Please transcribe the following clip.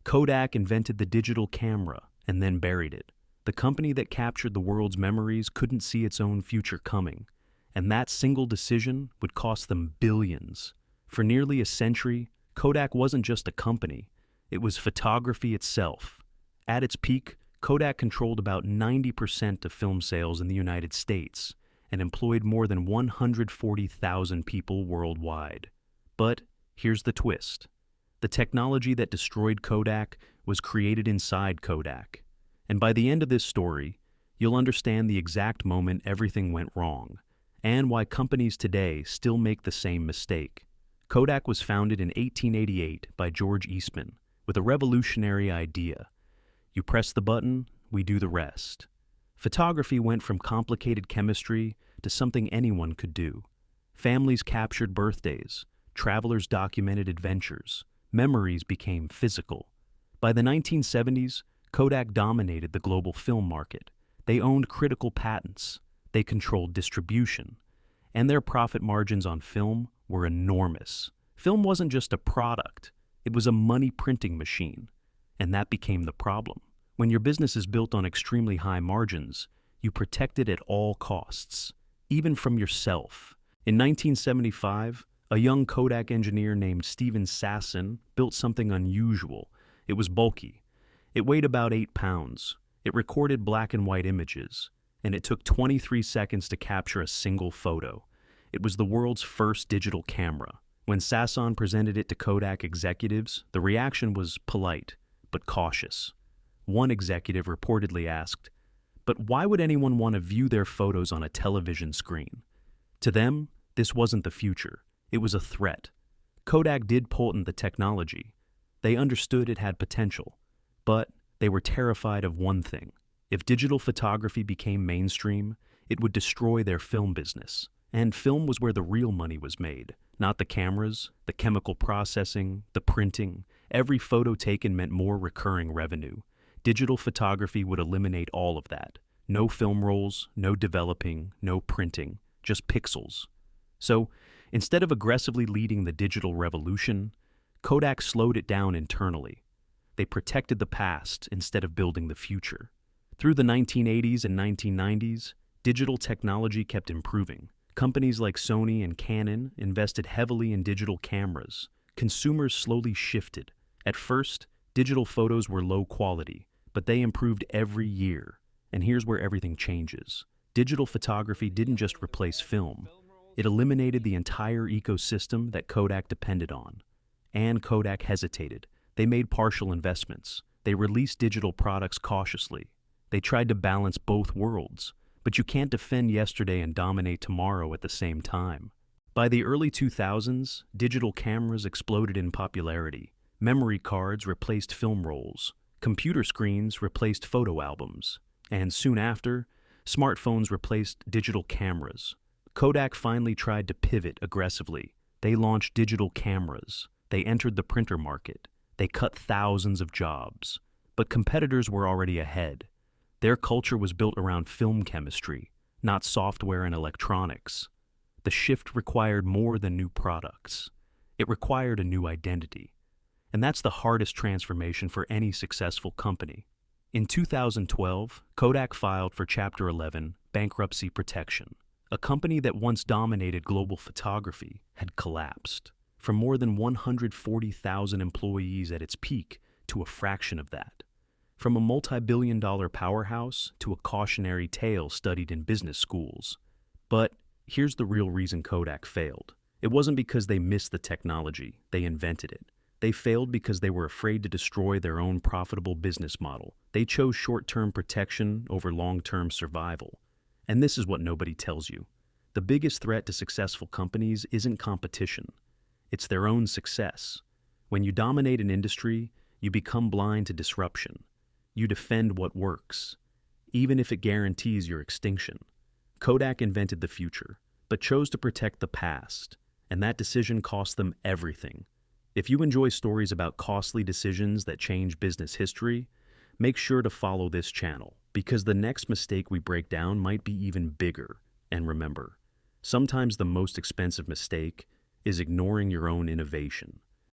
Kodak invented the digital camera and then buried it. The company that captured the world's memories couldn't see its own future coming, and that single decision would cost them billions. For nearly a century, Kodak wasn't just a company, it was photography itself. At its peak, Kodak controlled about 90% of film sales in the United States and employed more than 140,000 people worldwide. But here's the twist. The technology that destroyed Kodak was created inside Kodak. And by the end of this story, you'll understand the exact moment everything went wrong, and why companies today still make the same mistake. Kodak was founded in 1888 by George Eastman with a revolutionary idea. You press the button, we do the rest. Photography went from complicated chemistry to something anyone could do. Families captured birthdays, travelers documented adventures, memories became physical. By the 1970s, Kodak dominated the global film market. They owned critical patents, they controlled distribution, and their profit margins on film were enormous. Film wasn't just a product, it was a money printing machine, and that became the problem. When your business is built on extremely high margins, you protect it at all costs, even from yourself. In 1975, a young Kodak engineer named Steven Sasson built something unusual. It was bulky. It weighed about 8 pounds. It recorded black and white images, and it took 23 seconds to capture a single photo. It was the world's first digital camera. When Sasson presented it to Kodak executives, the reaction was polite, but cautious. One executive reportedly asked, "But why would anyone want to view their photos on a television screen?" To them, this wasn't the future. It was a threat. Kodak did patent the technology. They understood it had potential, but they were terrified of one thing. If digital photography became mainstream, it would destroy their film business. And film was where the real money was made, not the cameras, the chemical processing, the printing. Every photo taken meant more recurring revenue. Digital photography would eliminate all of that. No film rolls, no developing, no printing, just pixels. So, instead of aggressively leading the digital revolution, Kodak slowed it down internally. They protected the past instead of building the future. Through the 1980s and 1990s, digital technology kept improving. Companies like Sony and Canon invested heavily in digital cameras. Consumers slowly shifted. At first, digital photos were low quality, but they improved every year. And here's where everything changes. Digital photography didn't just replace film. It eliminated the entire ecosystem that Kodak depended on. And Kodak hesitated. They made partial investments. They released digital products cautiously. They tried to balance both worlds. But you can't defend yesterday and dominate tomorrow at the same time. By the early 2000s, digital cameras exploded in popularity. Memory cards replaced film rolls. Computer screens replaced photo albums. And soon after, smartphones replaced digital cameras. Kodak finally tried to pivot aggressively. They launched digital cameras. They entered the printer market. They cut thousands of jobs. But competitors were already ahead. Their culture was built around film chemistry, not software and electronics. The shift required more than new products. It required a new identity. And that's the hardest transformation for any successful company. In 2012, Kodak filed for Chapter 11, bankruptcy protection. A company that once dominated global photography had collapsed. From more than 140,000 employees at its peak to a fraction of that. From a multi-billion-dollar powerhouse to a cautionary tale studied in business schools. But here's the real reason Kodak failed. It wasn't because they missed the technology, they invented it. They failed because they were afraid to destroy their own profitable business model. They chose short-term protection over long-term survival. And this is what nobody tells you. The biggest threat to successful companies isn't competition. It's their own success. When you dominate an industry, you become blind to disruption. You defend what works, even if it guarantees your extinction. Kodak invented the future, but chose to protect the past, and that decision cost them everything. If you enjoy stories about costly decisions that change business history, make sure to follow this channel, because the next mistake we break down might be even bigger. And remember, sometimes the most expensive mistake is ignoring your own innovation.